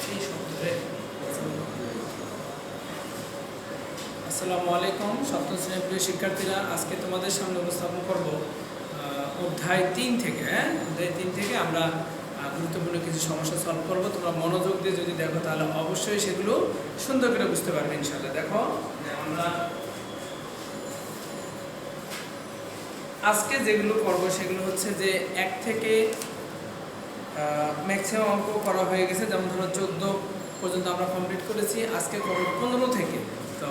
সেই শব্দে আসসালামু আলাইকুম। সপ্তম শ্রেণীর প্রিয় শিক্ষার্থীরা, আজকে তোমাদের সামনে উপস্থাপন করব অধ্যায় 3 থেকে। অধ্যায় 3 থেকে আমরা গুরুত্বপূর্ণ কিছু সমস্যা সলভ করব। তোমরা মনোযোগ দিয়ে যদি দেখো তাহলে অবশ্যই সেগুলো সুন্দর করে বুঝতে পারবে ইনশাআল্লাহ। দেখো, আমরা আজকে যেগুলো করব সেগুলো হচ্ছে যে 1 থেকে ম্যাক্সিমাম অঙ্ক করা হয়ে গেছে। যেমন ধরো 14 পর্যন্ত আমরা কমপ্লিট করেছি। আজকে করব 15 থেকে। তো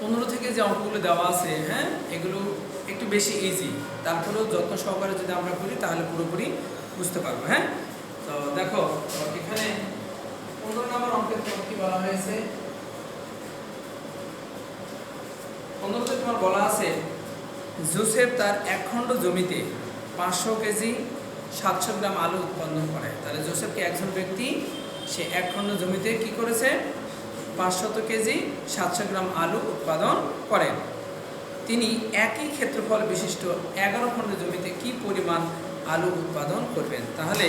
15 থেকে যে অঙ্কগুলো দেওয়া আছে, এগুলো একটু বেশি ইজি। তারপরেও যত্ন সহকারে যদি আমরা করি তাহলে পুরোপুরি বুঝতে পারবো। তো দেখো, এখানে 15 নম্বর অঙ্কের কি বলা হয়েছে। 15তে তোমার বলা আছে, জোসেফ তার 1 খণ্ড জমিতে 500 কেজি 700 গ্রাম আলু উৎপাদন করে। তাহলে জোসেফকে একজন ব্যক্তি, সে 1 খণ্ড জমিতে কি করেছে, 500 কেজি 700 গ্রাম আলু উৎপাদন করেন। তিনি একই ক্ষেত্রফল বিশিষ্ট 11 খণ্ড জমিতে কি পরিমাণ আলু উৎপাদন করবেন। তাহলে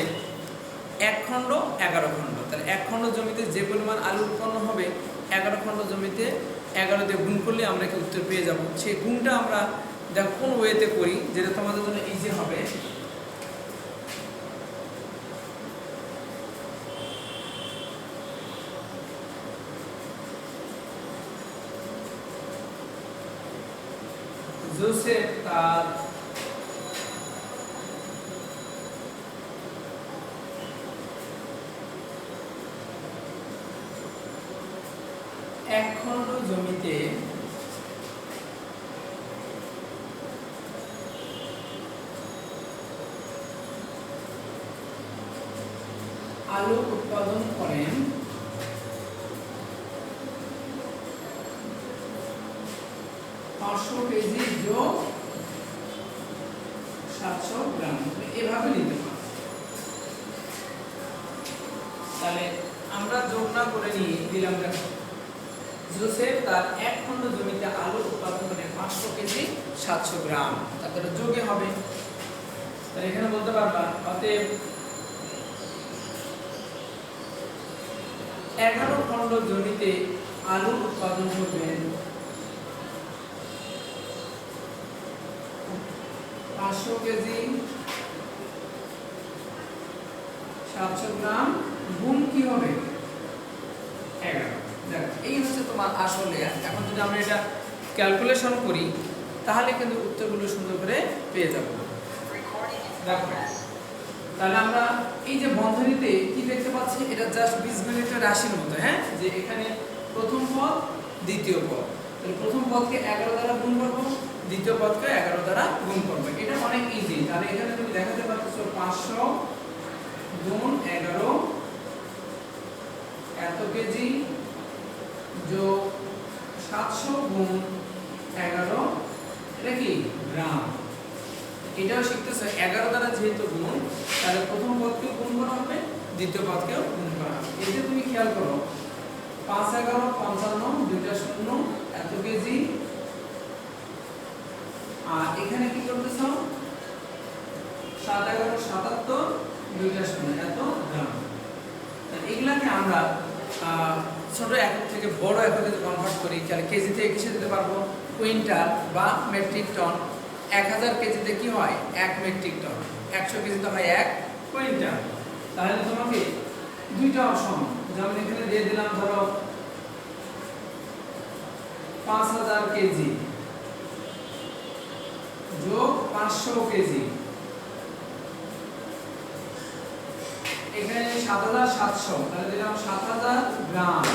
1 খণ্ড 11 খণ্ড, তাহলে 1 খণ্ড জমিতে যে পরিমাণ আলু উৎপন্ন হবে 11 খণ্ড জমিতে 11 দিয়ে গুণ করলে আমরা কি উত্তর পেয়ে যাব। সেই গুণটা আমরা দেখো কোন ওয়েতে করি, যেটা তোমাদের জন্য ইজি হবে। জোসেফ তার 1 খণ্ড জমিতে আলু উৎপাদন করেন 500 কেজি যোগ 700 গ্রাম। এভাবে নিতে পারো। তাহলে আমরা যোগ না করে নিয়ে দিলাম, দেখো জোসেফ তার 1 খণ্ড জমিতে আলু উৎপাদন করে 500 কেজি 700 গ্রাম, তারপরে যোগে হবে। তাহলে এখানে বলতে পারবা, অতএব 11 খণ্ড জমিতে আলু উৎপাদন করবেন 500 কেজি 700 গ্রাম গুণ কি হবে 11। দেখো, এই হচ্ছে তোমার আসলে। এখন যদি আমরা এটা ক্যালকুলেশন করি তাহলে কিন্তু উত্তরগুলো সুন্দর করে পেয়ে যাব। দেখো, তাহলে আমরা এই যে বন্ধনীতে কি দেখতে পাচ্ছি, এটা জাস্ট বীজগণিত রাশির মতো। যে এখানে প্রথম পদ দ্বিতীয় পদ, তাহলে প্রথম পদকে 11 দ্বারা গুণ করব, দ্বিতীয় পদকে 11 দ্বারা গুণ করব। এটা অনেক ইজি। তাহলে এখানে তুমি দেখাতে পারছো 500 গুণ 11 এত কেজি যোগ 700 গুণ 11, এটা কি গ্রাম। এটাও শিখতেছে 11 দ্বারা যেহেতু গুণ, তাহলে প্রথম পদকেও গুণ করা হবে, দ্বিতীয় পদকেও গুণ করা হবে। এই যে তুমি খেয়াল করো, 5 11 55 দুইটা শূন্য এত কেজি, আর এখানে কি করতেছ 7 11 77 দুইটা শূন্য এত গ্রাম। এগুলাকে আমরা ছোট একক থেকে বড় এককে কনভার্ট করি, তাহলে কেজিতে কিসে দিতে পারবো, কুইন্টাল বা মেট্রিক টন। 1000 কেজিতে কি হয় 1 মেট্রিক টন, 100 কেজিতে হয় 1 কুইন্টাল। তাহলে তোমাকে দুইটা অপশন, যেমন এখানে দিয়ে দিলাম ধরো 5000 কেজি যোগ 500 কেজি, এখানে 7700, তাহলে দিলাম 7000 গ্রাম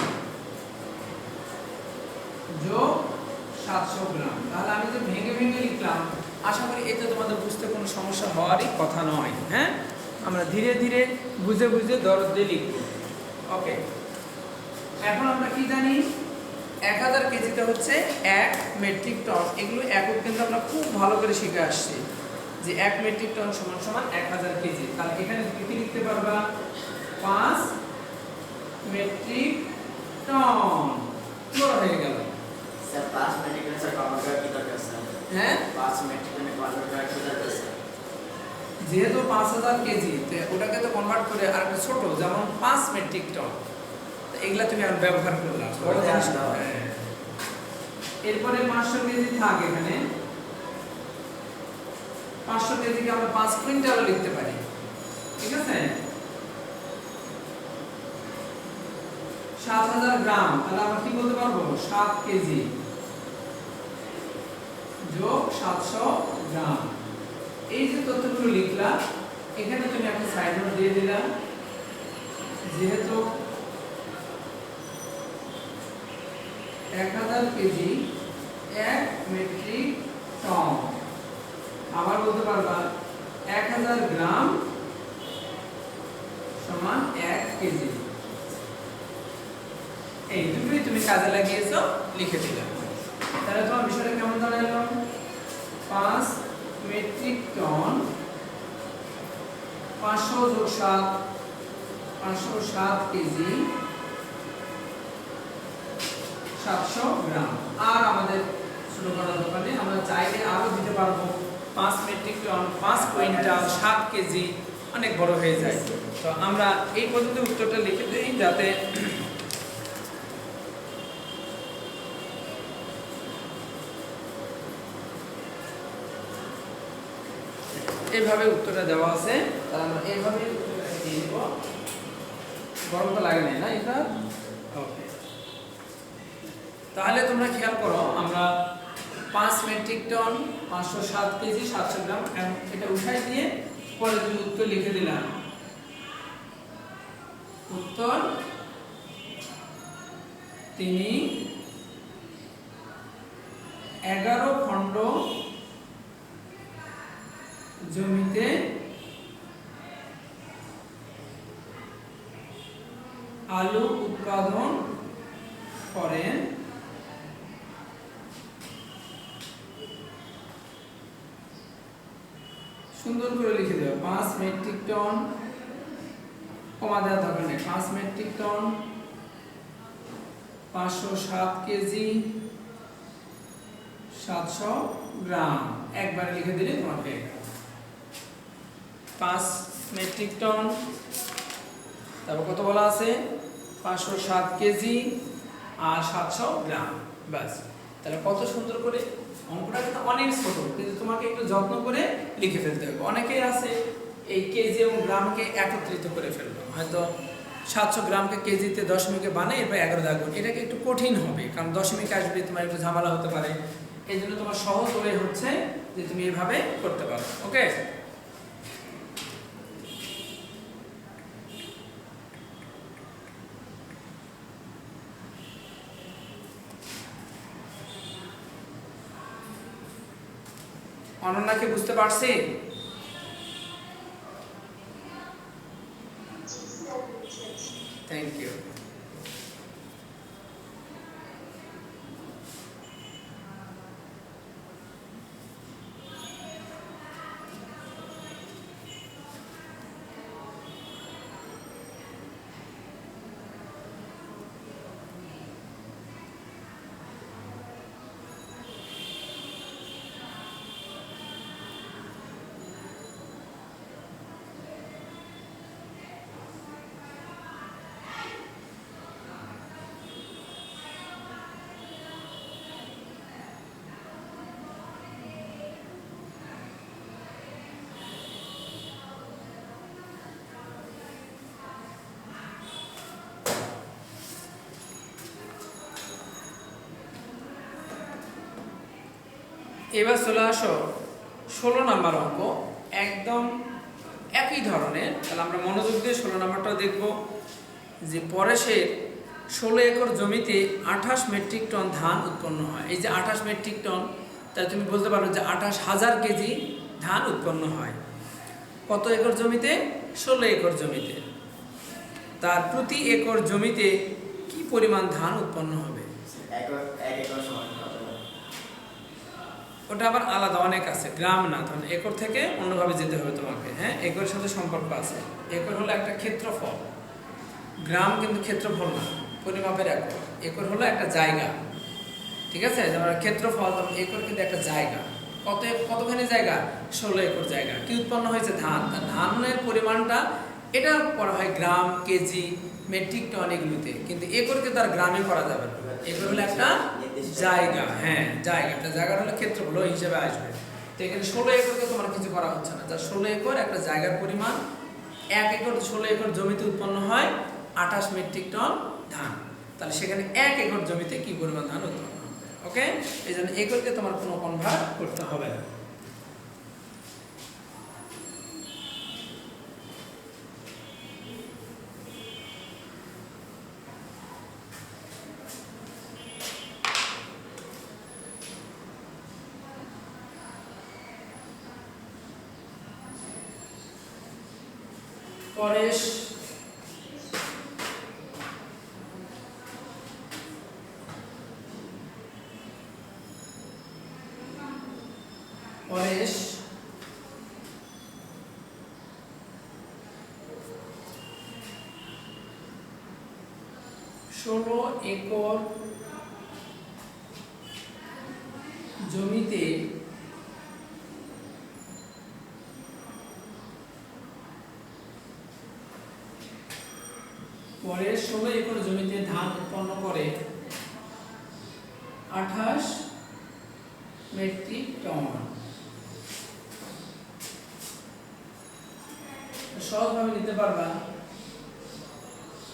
যোগ 700 গ্রাম। তাহলে আমি যে ভেঙে ভেঙে লিখলাম, আশা করি এতে তোমাদের বুঝতে কোনো সমস্যা হওয়ারই কথা নয়। আমরা ধীরে ধীরে বুঝে বুঝে দরদ দিয়ে লিখব। ওকে, এখন আমরা কি জানি, 1000 কেজিতে হচ্ছে 1 মেট্রিক টন। এগুলো একক কিন্তু আমরা খুব ভালো করে শিখে আসছি, যে 1 মেট্রিক টন সমান সমান 1000 কেজি। তাহলে এখানে কি লিখতে পারবা, 5 মেট্রিক টন। পুরো হয়ে গেল। Sir 5 metric ton sir convert করা কি দরকার স্যার? 5 মেট্রিক টনে কনভার্ট করা কি দরকার স্যার? যেহেতু 5000 কেজি, তো ওটাকে তো কনভার্ট করে আর একটা ছোট, যেমন 5 মেট্রিক টন, তো এগুলা তুমি আর ব্যবহার করলা বড় জিনিস না। এরপরে 500 কেজি থাক, এখানে 500 কেজিকে আমরা 5 কুইন্টালও লিখতে পারি, ঠিক আছে। 7000 গ্রাম, তাহলে আমরা কি বলতে পারবো? 7 কেজি যোগ 700 গ্রাম। এই যে তথ্যগুলো লিখলাম, এখানে তুমি একটা সাইড নোট দিয়ে দিলা, যেহেতু 1000 কেজি 1 মেট্রিক টন, আবার বলতে পারবা 1000 গ্রাম সমান 1 কেজি। এই দুটোই তুমি কাজে লাগিয়েছো, লিখে দিলাম। তাহলে তোমার বিষয়টা কেমন দাঁড়ালো? 5 মেট্রিক টন 500 যোগ 7, 507 কেজি 700 গ্রাম। আর আমাদের ছোট করার দোকানে আমরা চাইলে আরো দিতে পারবো, 5 মেট্রিক টন 5 কুইন্টাল 7 কেজি, অনেক বড় হয়ে যায়। তো আমরা এই পর্যন্ত উত্তরটা লিখে দিই, যাতে এইভাবে উত্তরটা দেওয়া আছে, তাহলে আমরা এইভাবে উত্তরটা দিয়ে দিব। গরম তো লাগে না এটা? ওকে, তাহলে তোমরা খেয়াল করো, আমরা 5 মেট্রিক টন 507 কেজি 700 গ্রাম এটা উঠাই দিয়ে পরে তুমি উত্তর লিখে দিলাম। উত্তর, তিনি 11 খণ্ড জমিতে আলু উৎপাদন করেন, সুন্দর করে লিখে দেব। 5 মেট্রিক টন, কমা দেওয়ার দরকার নেই, 5 মেট্রিক টন 507 কেজি 700 গ্রাম, একবারে লিখে দিলে তোমার হয়ে গেল। 5 মেট্রিক টন, তারপর কত বলা আছে? 507 কেজি আর 700 গ্রাম, ব্যাস। তাহলে কত সুন্দর করে, অঙ্কটা কিন্তু অনেক ছোট, কিন্তু তোমাকে একটু যত্ন করে লিখে ফেলতে হবে। অনেকেই আছে এই কেজি এবং গ্রামকে একত্রিত করে ফেললো, হয়তো 700 গ্রামকে কেজিতে দশমিকে বানায় এরপর 11 দ্বারা গুণ, এটাকে একটু কঠিন হবে, কারণ দশমিক আসবে, তোমার একটু ঝামেলা হতে পারে। এই জন্য তোমার সহজ ওয়ে হচ্ছে যে তুমি এভাবে করতে পারো। ওকে, অনন্যাকে বুঝতে পারছি? Thank you. এবার চলে আসো 16 নম্বর অঙ্ক, একদম একই ধরনের। তাহলে আমরা মনোযোগ দিয়ে 16 নম্বরটা দেখব। যে পরেশের 16 একর জমিতে 28 মেট্রিক টন ধান উৎপন্ন হয়। এই যে 28 মেট্রিক টন, তাই তুমি বলতে পারো যে 28,000 কেজি ধান উৎপন্ন হয়। কত একর জমিতে? 16 একর জমিতে। তার প্রতি একর জমিতে কি পরিমাণ ধান উৎপন্ন হবে? ওটা আবার আলাদা অনেক আছে, গ্রাম না, তখন একর থেকে অন্যভাবে যেতে হবে তোমাকে। হ্যাঁ, একরের সাথে সম্পর্ক আছে। একর হলো একটা ক্ষেত্রফল, গ্রাম কিন্তু ক্ষেত্রফল না, পরিমাপের একর। একর হলো একটা জায়গা, ঠিক আছে? যেমন ক্ষেত্রফল, তখন একর কিন্তু একটা জায়গা। কতখানি জায়গা? 16 একর জায়গা। কি উৎপন্ন হয়েছে? ধান। ধানের পরিমাণটা এটা করা হয় গ্রাম, কেজি, মেট্রিক টন এগুলোতে, কিন্তু একরকে তার গ্রামে করা যাবে না। একর হলো একটা জায়গা, হ্যাঁ জায়গা, জায়গাটা হলো ক্ষেত্রফল হিসেবে আসবে। তো এখানে 16 একরকে তোমার কিছু করা হচ্ছে না, যা 16 একর একটা জায়গার পরিমাণ। 1 একর 16 একর জমিতে উৎপন্ন হয় 28 মেট্রিক টন ধান। তাহলে সেখানে 1 একর জমিতে কি পরিমাণ ধান উৎপন্ন হবে? ওকে, এই জন্য একরকে তোমার কোনো কনভার্ট করতে হবে না। পরেশ পরেশ 16 একর জমিতে পরের 16 একর জমিতে ধান উৎপন্ন করে 28 মেট্রিক টন। সহজভাবে নিতে পারবা,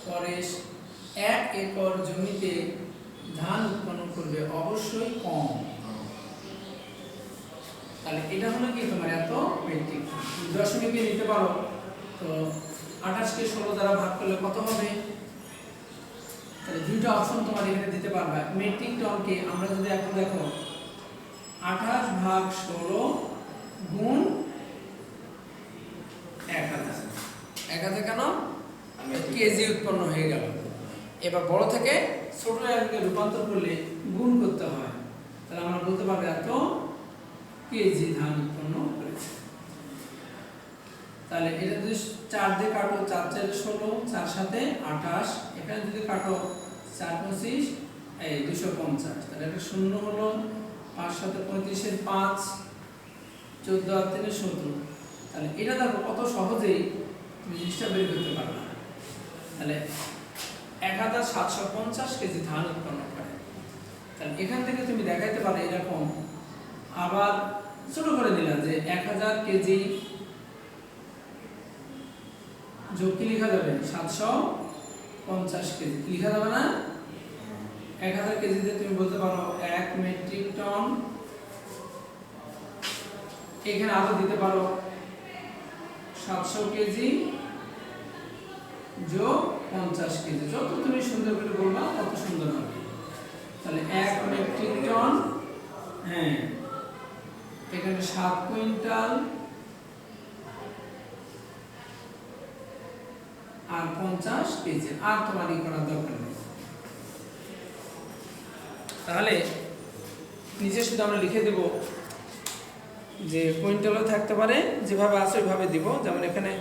পরেশ 1 একর জমিতে ধান উৎপন্ন করবে অবশ্যই কম। তাহলে এটা হলো কি তোমার এত মেট্রিক টন। দশমিকে নিতে পারো, তো 28 কে 16 দ্বারা ভাগ করলে কত হবে? তাহলে দুইটা অপশন তোমার এখানে দিতে পারবা। মেট্রিক টনকে আমরা যদি এখন দেখো 28 ভাগ 16 গুণ 1000, 1000 কেন? কেজি উৎপন্ন হয়ে গেল। এবার বড় থেকে ছোট এককে রূপান্তর করলে গুণ করতে হয়, তাহলে আমরা বলতে পারবো এত কেজি ধান উৎপন্ন করেছে। তাহলে এটা যদি 4 দিয়ে কাটো, 4 4 16, 4 7 28, এখানে যদি কাটো 4 25 এই 250, তাহলে এটা শূন্য হলো, 5 7 35 এর 5, 14 আর 3 17। তাহলে এটা দেখো কত সহজেই তুমি জিনিসটা বের করতে পারবে। তাহলে 1750 কেজি ধান উৎপন্ন করে। তাহলে এখান থেকে তুমি দেখাইতে পারো এরকম, আবার ছোট করে দিলাম যে 1000 কেজি যোগ কি লেখা যাবে? 750 কেজি লেখা যাবে না? 1000 কেজিতে তুমি বলতে পারো 1 মেট্রিক টন। এখানে আরো দিতে পারো 700 কেজি যোগ 50 কেজি। যত তুমি সুন্দর করে বলবা তত সুন্দর হবে। তাহলে 1 মেট্রিক টন, হ্যাঁ এখানে 7 কুইন্টাল আর 50 কেজি। আর তোমার ই করার দরকার নেই। তাহলে নিচে শুধু আমরা লিখে দেব যে কুইন্টালও থাকতে পারে, যেভাবে আছে ওইভাবে দিব। যেমন এখানে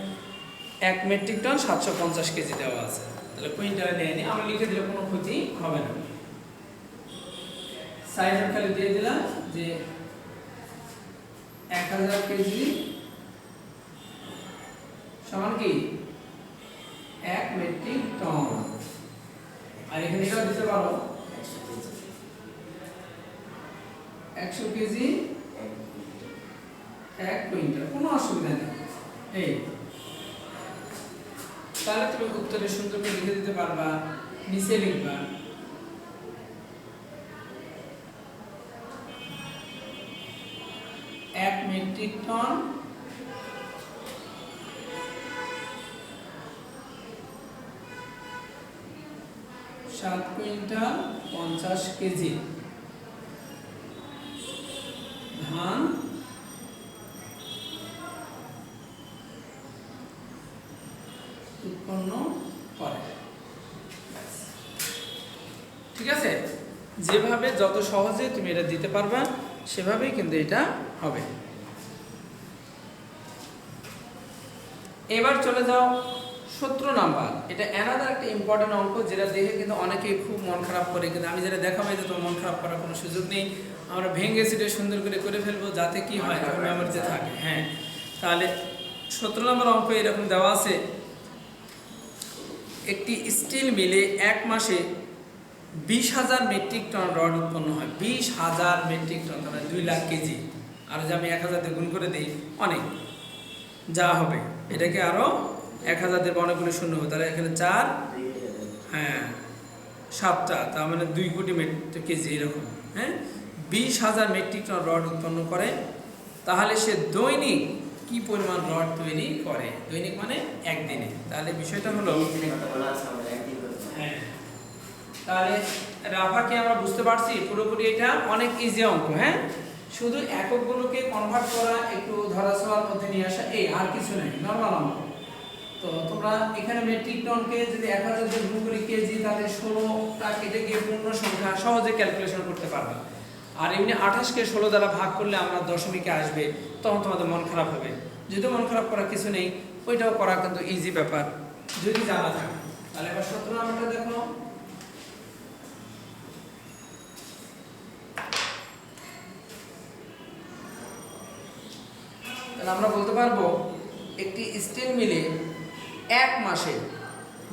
1 মেট্রিক টন 750 কেজি দেওয়া আছে, তাহলে কুইন্টালে নেয়নি, আমরা লিখে দিলে কোনো ক্ষতি হবে না। সাইড খালি দিয়ে দিলাম যে 1000 কেজি সমান কি 1 মেট্রিক টন। আর এখানে এটাও দিতে পারো 100 কেজি 1 কুইন্টাল, কোনো অসুবিধা নেই। এই তাহলে তুমি উত্তরে সুন্দর করে লিখে দিতে পারবা। নিচে লিখবা 1 মেট্রিক টন 7 কুইন্টাল 50 কেজি ধান উৎপন্ন করে। ঠিক আছে, যেভাবে যত সহজে তুমি এটা দিতে পারবা সেভাবেই কিন্তু এটা হবে। এবার চলে যাও 17 নাম্বার। এটা অ্যানাদার একটা ইম্পর্টেন্ট অঙ্ক, যেটা দেখে কিন্তু অনেকেই খুব মন খারাপ করে, কিন্তু আমি যেটা দেখাবো যে তোমার মন খারাপ করার কোনো সুযোগ নেই। আমরা ভেঙে সেটা সুন্দর করে ফেলবো যাতে কি হয় মেমোরিতে থাকে। হ্যাঁ, তাহলে 17 নম্বর অঙ্ক এরকম দেওয়া আছে, একটি স্টিল মিলে এক মাসে 20,000 মেট্রিক টন রড উৎপন্ন হয়। 20,000 মেট্রিক টন, তাহলে 2 লাখ কেজি। আর যে আমি 1000 দিয়ে গুণ করে দিই অনেক যা হবে, এটাকে আরও 1000 দিয়ে অনেকগুলো শূন্য হবে, তাহলে এখানে 4, হ্যাঁ 7টা, তার মানে 2 কোটি মেট্রিক কেজি এরকম। হ্যাঁ, 20,000 মেট্রিক টন রড উৎপন্ন করে, তাহলে সে দৈনিক কি পরিমাণ রড তৈরি করে? দৈনিক মানে একদিনে। তাহলে বিষয়টা হলো, হ্যাঁ তাহলে রাফাকে আমরা বুঝতে পারছি পুরোপুরি, এটা অনেক ইজি অঙ্ক। হ্যাঁ, শুধু এককগুলোকে কনভার্ট করা, একটু ধরাছোঁয়ার মধ্যে নিয়ে আসা, এই আর কিছু নেই, নর্মাল অঙ্ক। তো তোমরা এখানে মেট্রিক টনকে যদি 1000 দিয়ে গুণ করি কেজি, তাহলে 16টা কেটে গিয়ে পূর্ণ সংখ্যা সহজে ক্যালকুলেশন করতে পারবে। আর এমনি 28কে 16 দ্বারা ভাগ করলে আমরা দশমিকে আসবে, তখন তোমাদের মন খারাপ হবে। যদিও মন খারাপ করার কিছু নেই, ওইটাও করা কিন্তু ইজি ব্যাপার যদি জানা থাকে। তাহলে এবার 17 নাম্বারটা দেখো। তাহলে আমরা বলতে পারবো একটি স্টিল মিলে এক মাসে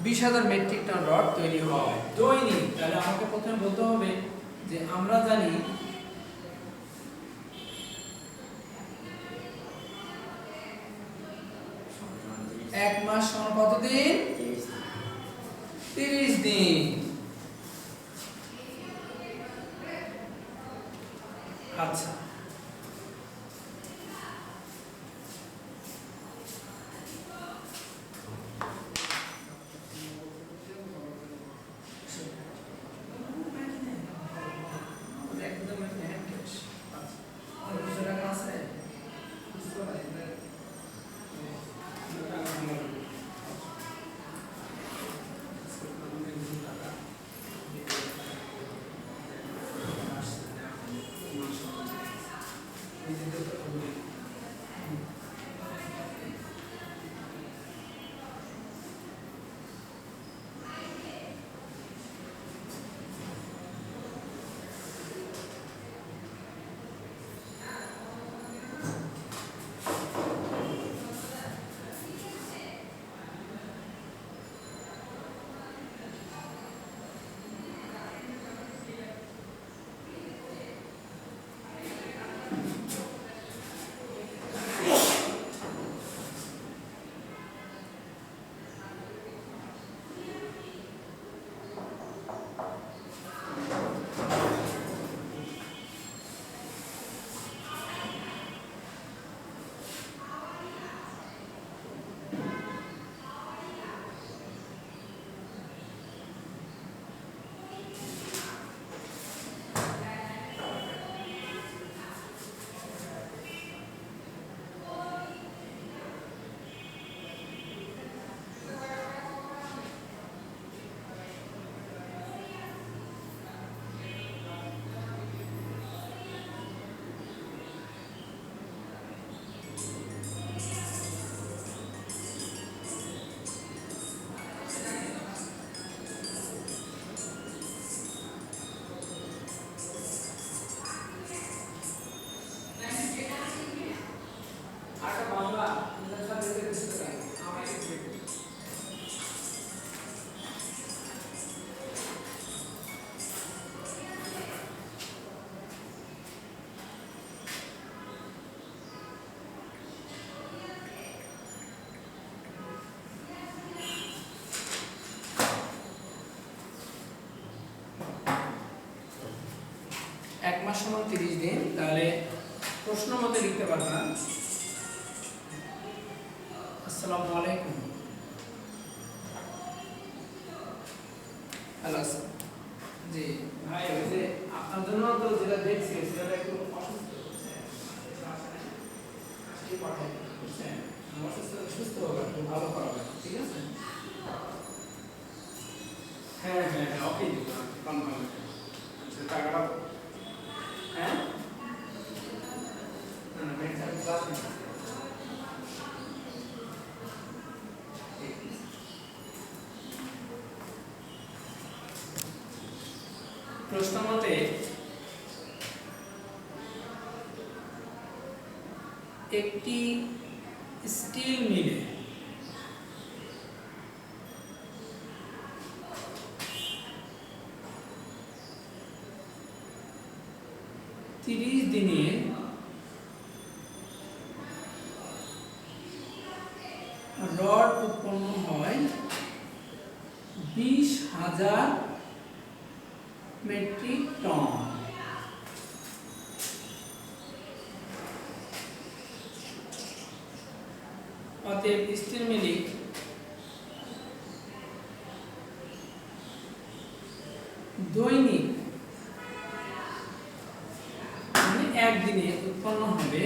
20,000 মেট্রিক টন রড তৈরি হয় দৈনিক। তাহলে আমাকে প্রথমে বলতে হবে যে আমরা জানি এক মাস সমান কত দিন? 30 দিন। আচ্ছা, এক মাস সমান 30 দিন। তাহলে প্রশ্ন মতে লিখতে পারবা, আসসালামু আলাইকুম। হ্যালো জি ভাই, ওই যে আপনার জন্য তো যেটা দেখছি সেটা একটু অসুস্থ, সুস্থ হবে, একটু ভালো করা হবে, ঠিক আছে? হ্যাঁ হ্যাঁ হ্যাঁ, ওকে কনফার্ম। টাকাটা হ্যাঁ প্রশ্ন মতে একটি স্টিল মিলে তিরিশ দিনে রড উৎপন্ন হয় 20,000 মেট্রিক টন। অতএব স্টিল মিলে দৈনিক মানে একদিনে উৎপন্ন হবে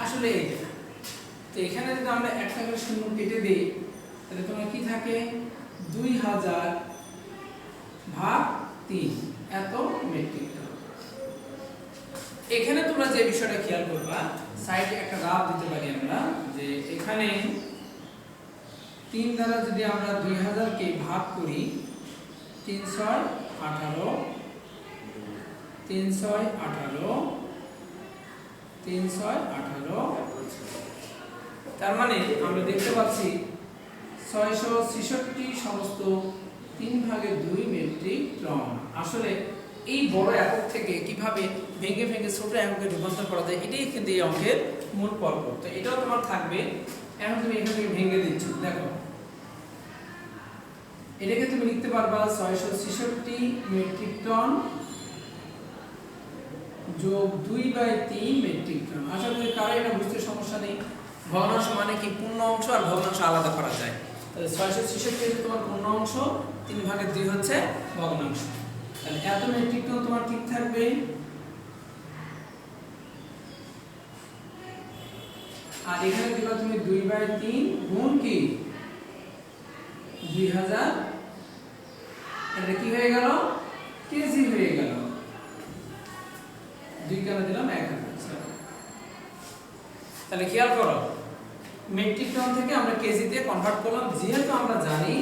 আসলে এটা। তো এখানে যদি আমরা একটা করে শূন্য কেটে দিই তাহলে তোমার কি থাকে 2000 ভাগ 3 এত মেট্রিক টন। এখানে তোমরা যে বিষয়টা খেয়াল করবা সাইডে একটা গ্রাফ দিতে পারি আমরা যে এখানে 3 দ্বারা যদি আমরা 2000 কে ভাগ করি 3 6 18 3 6 18 3 6 18 তার মানে আমরা দেখতে পাচ্ছি 666 সমস্ত 3 ভাগে 2 মেট্রিক টন। আসলে এই বড় একক থেকে কিভাবে ভেঙে ভেঙে ছোট এককে রূপান্তর করা যায় এটাই কিন্তু এই অঙ্কের মূল পর্ব। তো এটাও তোমার থাকবে। এখন তুমি এখান থেকে ভেঙে দিচ্ছ, দেখো এটাকে তুমি লিখতে পারবা 666 মেট্রিক টন যোগ 2/3 মেট্রিক টন। আশা করি কারো এটা বুঝতে সমস্যা নেই। ভগ্নাংশ মানে কি পূর্ণ অংশ আর ভগ্নাংশ আলাদা করা যায়। তাহলে 666 হচ্ছে তোমার পূর্ণ অংশ, 3 ভাগের 2 হচ্ছে ভগ্নাংশ। তাহলে এত মেট্রিক টন তোমার ঠিক থাকবে। আর এখানে দিবা তুমি 2/3 গুণ কি 2000, এটা কি হয়ে গেল কেজি হয়ে গেল। 2 কেন দিলাম 1000। তাহলে খেয়াল করো মেট্রিক টন থেকে আমরা কেজিতে কনভার্ট করলাম। যেহেতু আমরা জানি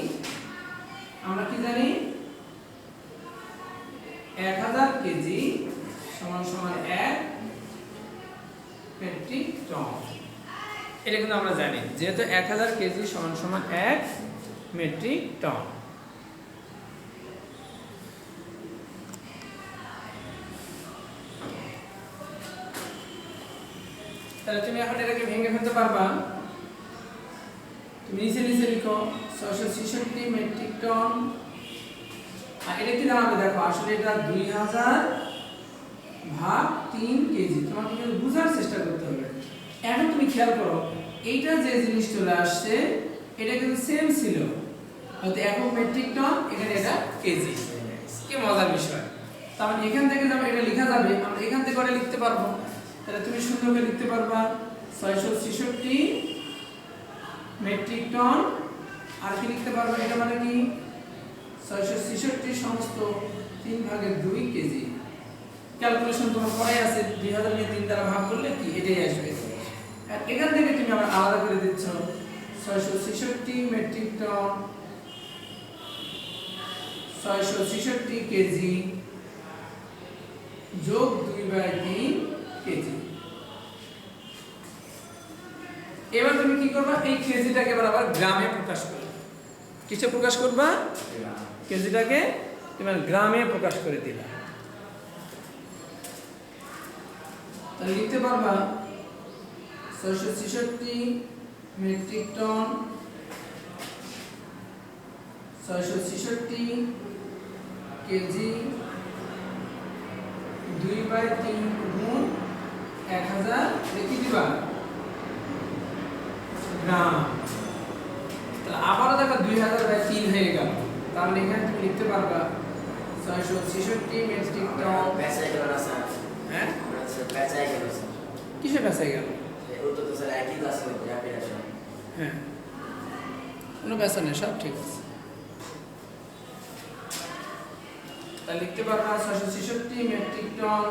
আমরা কি জানি 1000 কেজি সমান সমান 1 মেট্রিক টন। এটা কিন্তু আমরা জানি যেহেতু 1000 কেজি সমান সমান 1 মেট্রিক টন। তাহলে তুমি এখন এটাকে ভেঙে ফেলতে পারবা। তুমি নিচে নিচে লিখো 666 মেট্রিক টন। আর এটা কি দাঁড়াবে দেখো আসলে এটা 2000 ভাগ 3 কেজি। তোমাকে কিন্তু বোঝার চেষ্টা করতে হবে। এখন তুমি খেয়াল করো এইটা যে জিনিস চলে আসছে এটা কিন্তু সেম ছিল, হয়তো একক মেট্রিক টন, এখানে এটা কেজি। কি মজার বিষয়। তাহলে এখান থেকে যখন এটা লেখা যাবে আমরা এখান থেকে করে লিখতে পারবো। তাহলে তুমি সুন্দর করে লিখতে পারবা 666 মেট্রিক টন। আর কি লিখতে পারবো এটা মানে কি 666 সমস্ত 3 ভাগের 2 কেজি। ক্যালকুলেশন তোমার পড়াই আছে, 2000 কে 3 দ্বারা ভাগ করলে কি এটাই আসবে। আর এখান থেকে তুমি আবার আলাদা করে দিচ্ছ 666 মেট্রিক টন 666 কেজি যোগ 2/3 কেজি। এবার তুমি কি করবা এই কেজিটাকে এবার আবার গ্রামে প্রকাশ করবে। কিসে প্রকাশ করবা? কেজিটাকে তুমি গ্রামে প্রকাশ করে দিবা। তাহলে লিখতে পারবা 666 মেট্রিক টন 666 কেজি 2/3 গুণ 1000 লিখে দিবা গ্রাম। তাহলে আবারও দেখো 2000/3 হয়ে গেল। তাহলে এখানে তুমি লিখতে পারবা 666 মেট্রিক টন। পেঁচাই গেল না স্যার? হ্যাঁ স্যার পেঁচাই গেল স্যার। কিসে পেঁচাই গেল? উত্তর তো স্যার একই ক্লাস করতে আপনি আসেন। হ্যাঁ কোনো পেঁচা নেই, সব ঠিক আছে। তাহলে লিখতে পারবা 666 মেট্রিক টন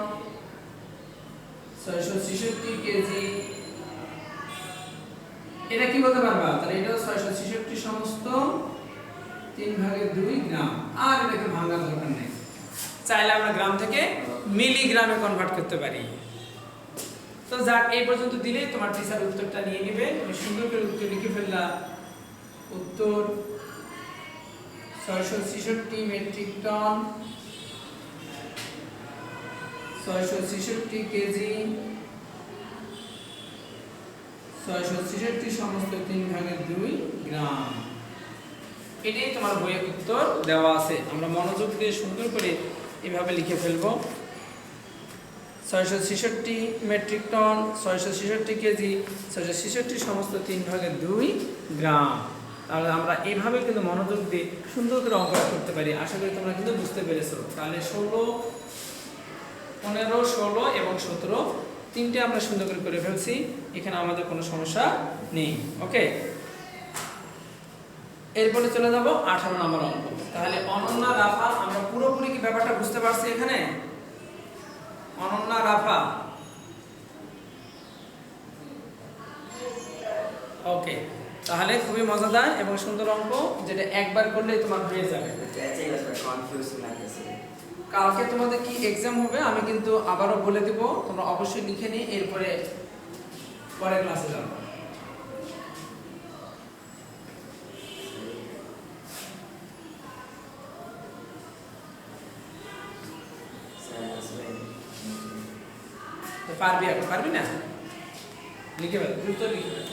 666 কেজি। এটা কি বলতে পারবা? তাহলে এটাও 666 সমস্ত 3 ভাগের 2 গ্রাম। আর এটাকে ভাঙার দরকার নেই। চাইলে আমরা গ্রাম থেকে মিলিগ্রামে কনভার্ট করতে পারি। তো যাক, এই পর্যন্ত দিলেই তোমার টিচার উত্তরটা নিয়ে নেবে। তুমি সুন্দর করে উত্তর লিখে ফেললা। উত্তর 666 মেট্রিক টন, 666 কেজি, 666 সমস্ত 3/2 গ্রাম। এটাই তোমার বইয়ের উত্তর দেওয়া আছে। আমরা মনোযোগ দিয়ে সুন্দর করে এভাবে লিখে ফেলবো। 666 মেট্রিক টন, 666 কেজি, 666 সমস্ত 3/2 গ্রাম। তাহলে আমরা এইভাবে কিন্তু মনোযোগ দিয়ে সুন্দর করে অঙ্ক করতে পারি। আশা করি তোমরা কিন্তু বুঝতে পেরেছো। তাহলে 16, 15, 16 এবং 17 তিনটে আমরা সুন্দর করে ফেলছি। এখানে আমাদের কোনো সমস্যা নেই। ওকে, এরপরে চলে যাব 18 নম্বর অঙ্ক। তাহলে অনন্যা রাফা, আমরা পুরোপুরি কি ব্যাপারটা বুঝতে পারছি? এখানে অনন্যা রাফা, ওকে, তাহলে খুবই মজাদার এবং সুন্দর অঙ্ক, যেটা একবার করলেই তোমার হয়ে যাবে। কালকে তোমাদের কি এক্সাম হবে আমি কিন্তু আবারও বলে দেব, তোমরা অবশ্যই লিখে নিয়ে এরপরে পরের ক্লাসে যাবো। পারবি? এখন পারবি না? লিখে ফেল, দ্রুত লিখে ফেল।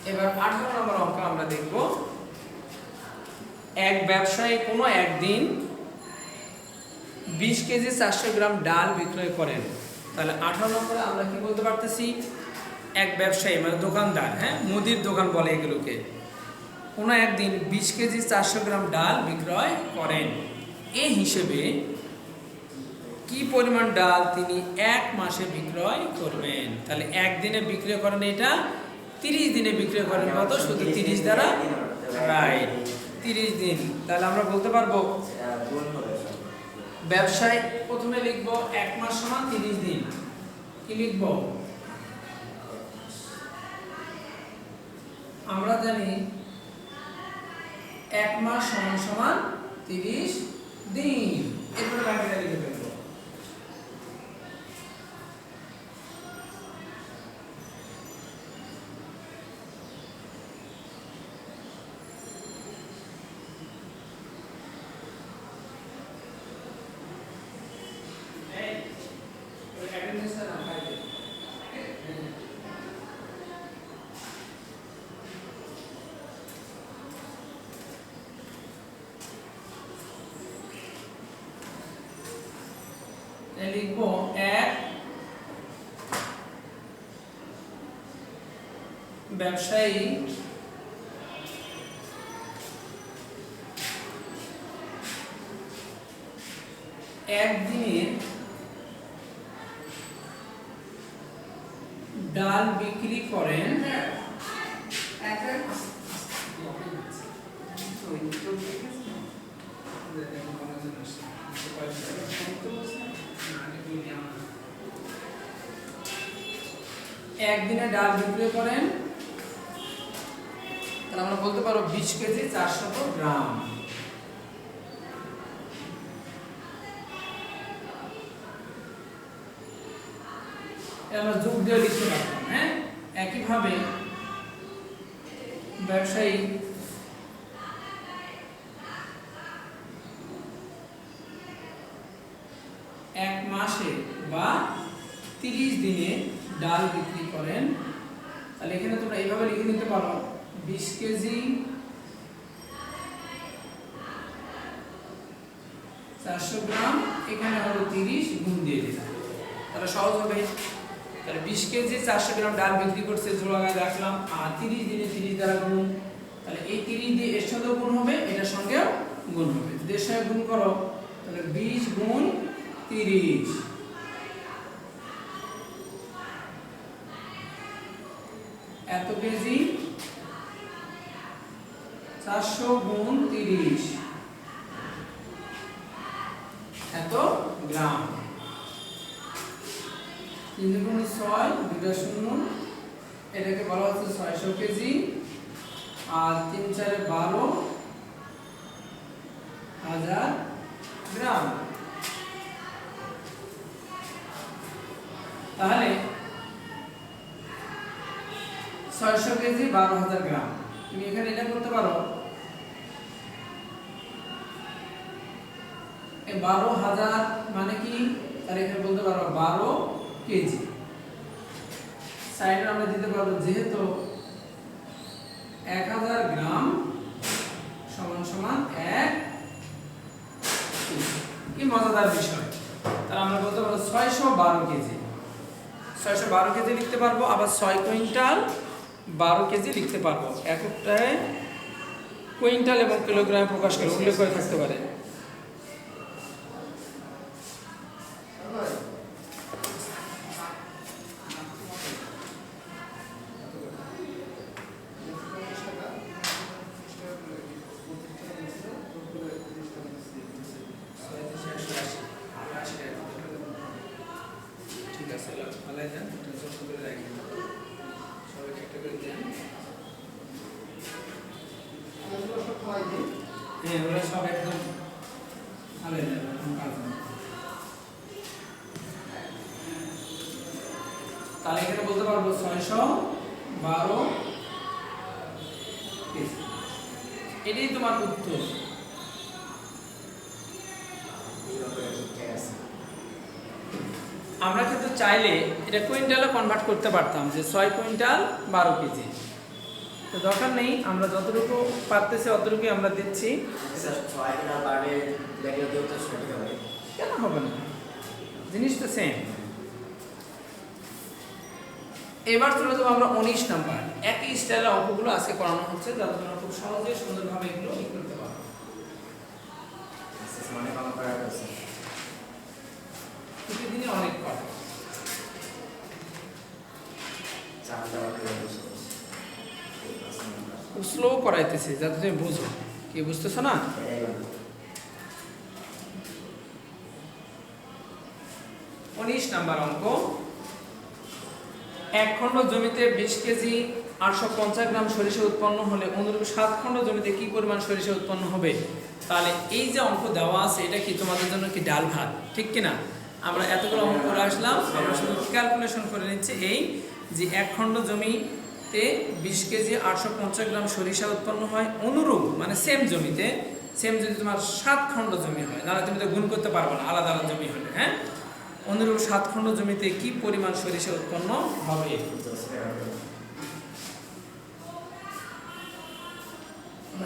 এবার 18 নম্বর অঙ্ক আমরা দেখব। এক ব্যবসায়ী কোনো একদিন 20 কেজি 400 গ্রাম ডাল বিক্রয় করেন। তাহলে 18 নম্বরে আমরা কি বলতে পারতেছি? এক ব্যবসায়ী মানে দোকানদার, হ্যাঁ, মুদির দোকান বলে এগুলোকে, কোনো একদিন 20 কেজি 400 গ্রাম ডাল বিক্রয় করেন। এই হিসেবে কি পরিমাণ ডাল তিনি 1 মাসে বিক্রয় করবেন? তাহলে একদিনে বিক্রয় করেন, এটা 30 দিনে বিক্রয় করেন কত? শুধু 30 দ্বারা, রাইট, 30 দিন। তাহলে আমরা বলতে পারবো ব্যবসায় প্রথমে লিখবো 1 মাস সমান 30 দিন। কি লিখবো? আমরা জানি 1 মাস সমান 30 দিন। এরপরে বাকিটা লিখে ফেলবো। লিখবো 1 ব্যবসায়ী একদিনে ডাল বিক্রি করেন একদিনে ডাল বিক্রি করেন, তাহলে আমরা বলতে পারো 20 কেজি 400 গ্রাম। আমরা যোগ দিয়ে লিখতে পারতাম, হ্যাঁ। একইভাবে ব্যবসায়ী এক মাসে বা 30 দিনে ডাল বিক্রি করেন। তাহলে এখানে তোমরা এইভাবে লিখে নিতে পারো 20 কেজি 400 গ্রাম, এখানে হলো 30 গুণ দিয়ে দিলাম, তাহলে সহজ হবে। তাহলে 20 কেজি 400 গ্রাম ডাল বিক্রি করছে, জোড়ায় রাখলাম, আর 30 দিনে 30 দ্বারা গুণ। তাহলে এই 30 দিয়ে এর সঙ্গেও গুণ হবে, এটার সঙ্গেও গুণ হবে, এর সঙ্গে গুণ করো, তাহলে 20 গুণ 30, এত কেজি 400 গুণ 30, এত গ্রাম। 3 গুণ 6, 2 শূন্য, এটাকে বলা হচ্ছে 600 কেজি, আর 3 4 12, হাজার গ্রাম। তাহলে 600 কেজি 12,000 গ্রাম। তুমি এখানে এটা করতে পারো, 12,000 মানে কি, তাহলে এখানে বলতে পারো 12 কেজি। সাইডে আমরা দিতে পারবো যেহেতু 1000 গ্রাম সমান সমান 1 কেজি। কি মজাদার বিষয়। তাহলে আমরা বলতে পারবো 612 কেজি। 612 কেজি লিখতে পারবো, আবার 6 কুইন্টাল 12 কেজি লিখতে পারবো। এককটায় কুইন্টাল এবং কিলোগ্রামে প্রকাশ করে উল্লেখ করে থাকতে পারে। ঠিক আছে, ফালাই দেন, যত্ন করে রাখবেন, সবাইকে একটা করে দেন। হ্যাঁ, ওরা সব একদম ফালাই দেন, এরকম কাজ নেই। তাহলে এখানে বলতে পারবো 612 কেজি। এটাই তোমার উত্তর। আমরা কিন্তু চাইলে এটা কুইন্টালে কনভার্ট করতে পারতাম যে 6 কুইন্টাল 12 কেজি। তো দরকার নেই, আমরা যতটুকু পারতেছি অতটুকুই আমরা দিচ্ছি। কেন হবে না, জিনিসটা সেম। এবার চলে যাবো আমরা 19 নাম্বার। একই স্টাইলের অঙ্কগুলো আজকে করানো হচ্ছে, যাতে তোমরা খুব সহজে সুন্দরভাবে এগুলো ই করতে পারো। প্রতিদিনই অনেক করা, খুব স্লো করাইতেছি যাতে তুমি বুঝো। কি বুঝতেছো না? 19 নাম্বার অঙ্ক। এক খণ্ড জমিতে 20 কেজি 850 গ্রাম সরিষা উৎপন্ন হলে অনুরূপ 7 খণ্ড জমিতে কি পরিমাণ সরিষা উৎপন্ন হবে? তাহলে এই যে অঙ্ক দেওয়া আছে এটা কি তোমাদের জন্য কি ডাল ভাত, ঠিক কিনা? আমরা এতগুলো অঙ্ক করে আসলাম, আমরা শুধু ক্যালকুলেশন করে নিচ্ছি এই যে এক খণ্ড জমিতে 20 কেজি 850 গ্রাম সরিষা উৎপন্ন হয়, অনুরূপ মানে সেম জমিতে, সেম যদি তোমার 7 খণ্ড জমি হয়, তাহলে তুমি তো গুণ করতে পারবে না আলাদা আলাদা জমি হলে। হ্যাঁ, অনুরূপ 7 খণ্ড জমিতে কি পরিমাণ সরিষা উৎপন্ন হবে?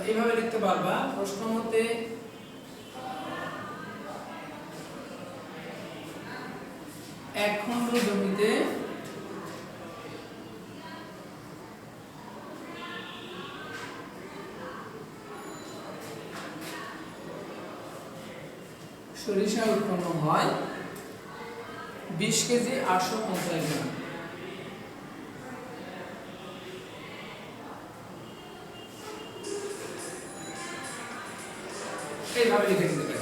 এইভাবে লিখতে পারবা। প্রশ্ন মতে এক খণ্ড জমিতে সরিষা উৎপন্ন হয় 20 কেজি 850 গ্রাম। এইভাবে লিখে দিতে পারি।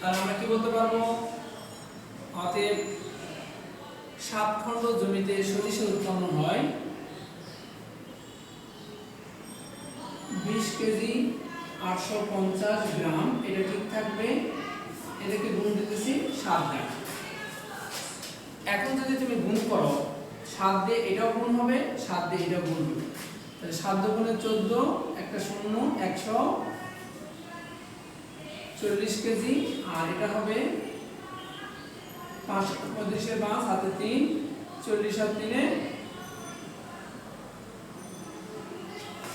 আর আমরা কি বলতে পারবো, অতএব 7 খণ্ড জমিতে সরিষা উৎপন্ন হয় 20 কেজি 850 গ্রাম। এটা ঠিক থাকবে, এটাকে গুণ দিতেছি 7 দ্বারা। এখন যদি তুমি গুণ করো 7 দিয়ে এটাও গুণ হবে, 7 দিয়ে এটাও গুণ হবে, তাহলে 7 গুণে 14, একটা শূন্য, 140 কেজি। আর এটা হবে 535 এর 5 হাতে 3, 40 আর 3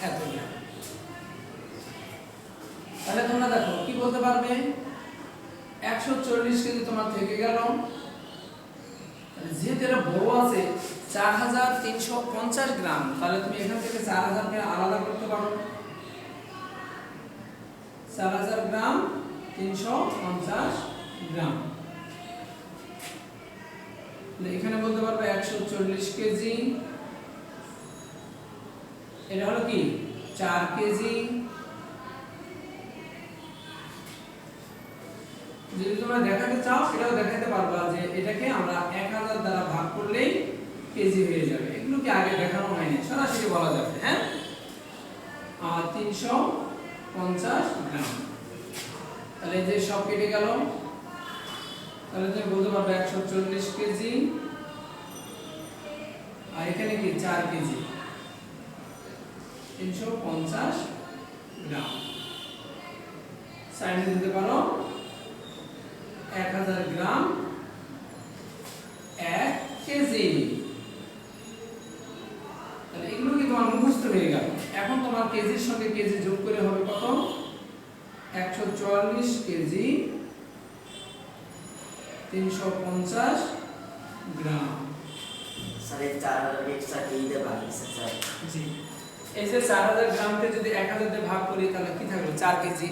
এত গ্রাম। তাহলে তোমরা দেখো কি বলতে পারবে, 140 কেজি তোমার থেকে গেল, যেহেতু এটা বড় আছে 4350 গ্রাম, তাহলে তুমি এখান থেকে 4000 কে আলাদা করতে পারো। 4000 গ্রাম 350 গ্রাম, এখানে বলতে পারবে 140 কেজি, এটা হলো কি 4 কেজি। যদি তোমরা দেখাতে চাও এটাও দেখাতে পারবা যে এটাকে আমরা 1000 দ্বারা ভাগ করলেই কেজি হয়ে যাবে। এগুলো কি আগে দেখানো হয়নি, সরাসরি বলা যাবে। হ্যাঁ, আর 350 গ্রাম, তাহলে যে সব কেটে গেল, তাহলে তুমি বলতে পারবে 140 কেজি আর এখানে কি 4 কেজি, 350 গ্রাম। সাইনে দিতে পারো 1000 গ্রাম 1 কেজি। তাহলে এগুলো কি তোমার মুখস্থ হয়ে গেল। এখন তোমার কেজির সঙ্গে কেজি যোগ করে হবে কত, 144 কেজি 350 গ্রাম। স্যার এই 4000 এক্সট্রা দিতে পারি স্যার? জি, এই যে 4000 গ্রামকে যদি 1000 দিয়ে ভাগ করি তাহলে কি থাকবে, 4 কেজি।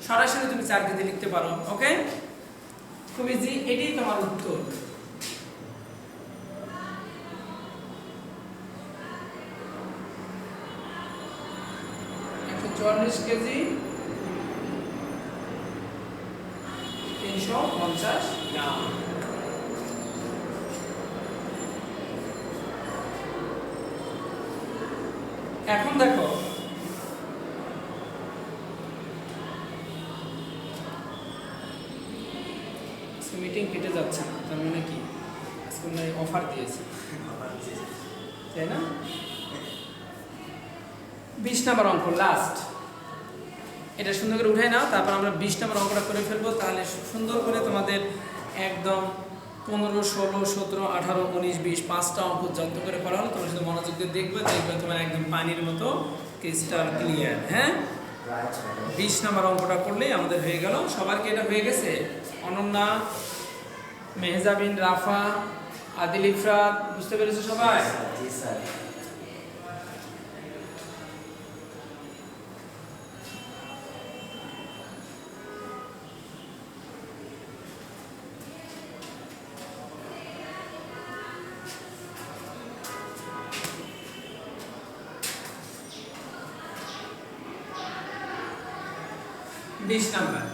সরাসরি তুমি 4 কেজি লিখতে পারো। ওকে, খুব ইজি, এটাই তোমার উত্তর। কেজি 350 গ্রাম। এখন দেখো মিটিং কেটে যাচ্ছে না, তার মানে কি আজকে অফার দিয়েছে, তাই না? 20 নম্বর অঙ্ক লাস্ট, এটা সুন্দর করে উঠাই নাও, তারপর আমরা 20 নম্বর অঙ্কটা করে ফেলবো। তাহলে সুন্দর করে তোমাদের একদম 15, 16, 17, 18, 19, 20 5টা অঙ্ক যত্ন করে করা হলো। তোমরা শুধু মনোযোগ দিয়ে দেখবে তোমার একদম পানির মতো ক্রিস্টাল ক্লিয়ার। হ্যাঁ, 20 নম্বর অঙ্কটা করলেই আমাদের হয়ে গেল। সবার কি এটা হয়ে গেছে? অনন্যা, মেহজাবিন, রাফা, আদিল, ইফরাত, বুঝতে পেরেছো সবাই? জি স্যার।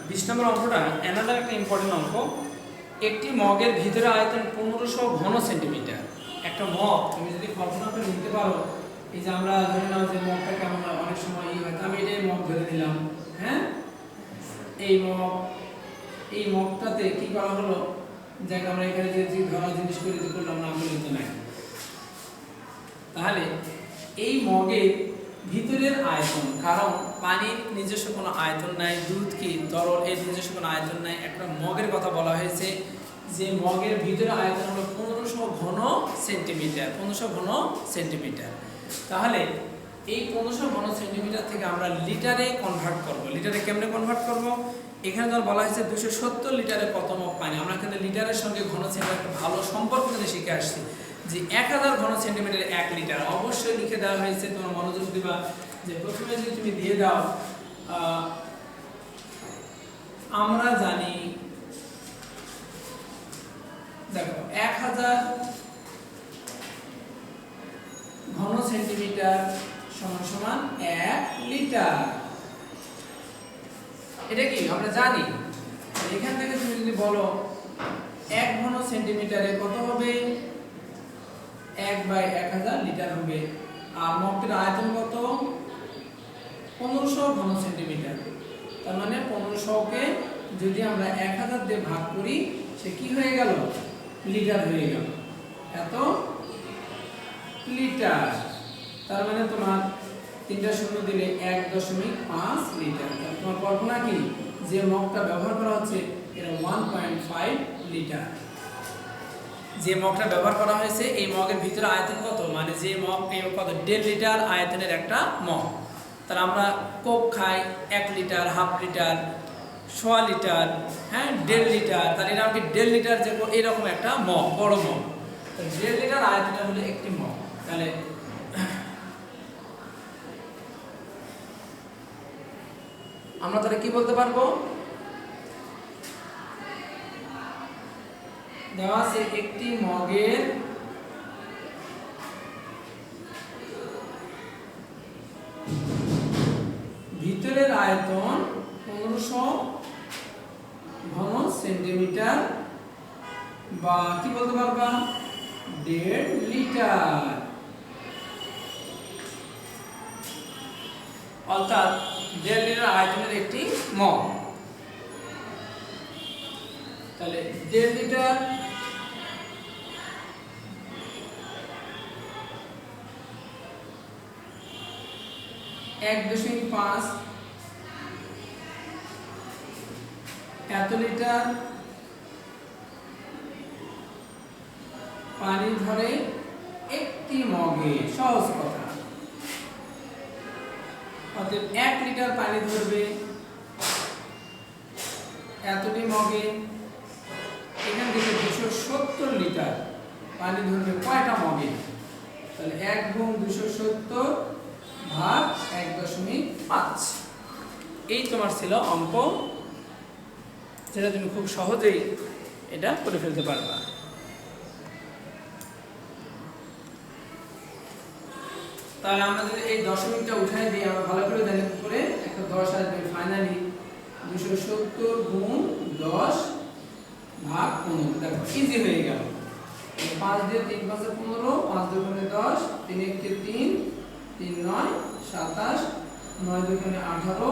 বিশ নম্বর অঙ্কটা অ্যানাদার একটা ইম্পর্টেন্ট অঙ্ক। একটি মগের ভিতরে আয়তন 1500 ঘন সেন্টিমিটার। একটা মগ তুমি যদি কল্পনা করে নিতে পারো, এই যে আমরা ধরে নাও যে মগটা কেমন হয়, অনেক সময় হয়, আমি এটাই মগ ধরে নিলাম। হ্যাঁ, এই মগটাতে কি করা হলো, যাকে আমরা এখানে যে ধরা জিনিস করে করলাম না বলে তো নাই। তাহলে এই মগের ভিতরের আয়তন, কারণ পানির নিজস্ব কোনো আয়তন নাই, দুধ কি তরল, এর নিজস্ব কোনো আয়তন নাই, একটা মগের কথা বলা হয়েছে যে মগের ভিতরে আয়তন হলো 1500 ঘন সেন্টিমিটার। 1500 ঘন সেন্টিমিটার। তাহলে এই 1500 ঘন সেন্টিমিটার থেকে আমরা লিটারে কনভার্ট করব। লিটারে কেমনে কনভার্ট করব? এখানে ধর বলা হয়েছে 270 লিটারে কত মগ পানি। আমরা কিন্তু লিটারের সঙ্গে ঘন সেন্টিমিটার একটা ভালো সম্পর্ক কিন্তু শিখে আসছি যে 1000 ঘন সেন্টিমিটার 1 লিটার। অবশ্যই লিখে দেওয়া হয়েছে, তোমার মনোযোগ দিবা যে প্রথমে যদি তুমি দিয়ে দাও, আমরা জানি দেখো 1000 ঘন সেন্টিমিটার সমান সমান 1 লিটার। এটা কি আমরা জানি, এখান থেকে তুমি যদি বলো 1 ঘন সেন্টিমিটারে কত হবে, 1/1000 লিটার হবে। আর মগটির আয়তন কত, 1500 ঘন সেন্টিমিটার। তার মানে 1500কে যদি আমরা 1000 দিয়ে ভাগ করি, সে কি হয়ে গেল, লিটার হয়ে গেল, এত লিটার। তার মানে তোমার 3টা শূন্য দিলে 1.5 লিটার। তোমার কল্পনা কি, যে মগটা ব্যবহার করা হচ্ছে এটা 1.5 লিটার। যে মগটা ব্যবহার করা হয়েছে এই মগের ভিতরে আয়তন কত, মানে যে মগ কত 1.5 লিটার আয়তনের একটা মগ। তাহলে আমরা কোক খাই 1 লিটার, হাফ লিটার, 1.5 লিটার, হ্যাঁ 1.5 লিটার। তাহলে এটা কি 1.5 লিটার, যে এরকম একটা মগ, বড় মগ। তো 1.5 লিটার আয়তনের হলো একটি মগ। তাহলে আমরা তাহলে কি বলতে পারবো, দেওয়া আছে একটি মগের ভিতরের আয়তন 1500 ঘন সেন্টিমিটার, বা কি বলতে পারবা 1.5 লিটার। অর্থাৎ 1.5 লিটার আয়তনের একটি মগ। তাহলে 1.5 লিটার (1.5) এত লিটার পানি ধরে একটি মগে। সহজ কথা, অতএব 1 লিটার পানি ধরবে এতটি মগে। এখান থেকে 270 লিটার পানি ধরবে কয়টা মগে, তাহলে 1 গুণ 270 ভাগ 1.5। এই তোমার ছিল অঙ্ক, যেটা তুমি খুব সহজেই এটা করে ফেলতে পারবা। তাহলে আমরা যদি এই দশমিকটা উঠাই দিই, আমরা ভালো করে জানি উপরে একটা 10 আসবে, ফাইনালি 270 গুণ 10 ভাগ 15। দেখো ইজি হয়ে গেল। 5 দিয়ে 3 5 15, 5 দুগুণে 10, 3 1 3, 3 9 27, 9 দুগুণে 18,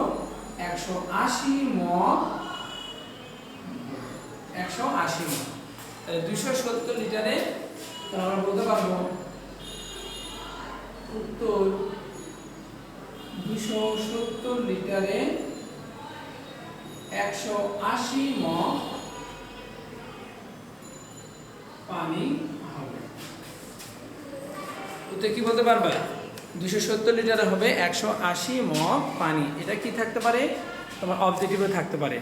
180 মগ, 180 মগ। তাহলে 270 লিটারে আমরা বলতে পারবো উত্তর 270 লিটারে 180 মগ পানি হবে। উত্তর কি বলতে পারবা, 270 লিটারে হবে 180 মগ পানি। এটা কি থাকতে পারে, তোমার অবজেক্টিভে থাকতে পারে।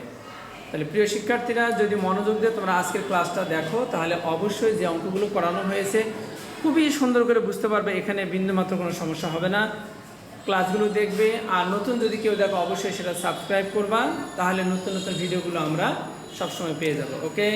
তাহলে প্রিয় শিক্ষার্থীরা, যদি মনোযোগ দিয়ে তোমরা আজকের ক্লাসটা দেখো, তাহলে অবশ্যই যে অঙ্কগুলো করানো হয়েছে খুবই সুন্দর করে বুঝতে পারবে, এখানে বিন্দুমাত্র কোনো সমস্যা হবে না। ক্লাসগুলো দেখবে, আর নতুন যদি কেউ দেখো অবশ্যই সেটা সাবস্ক্রাইব করবা, তাহলে নতুন নতুন ভিডিওগুলো আমরা সবসময় পেয়ে যাব। ওকে।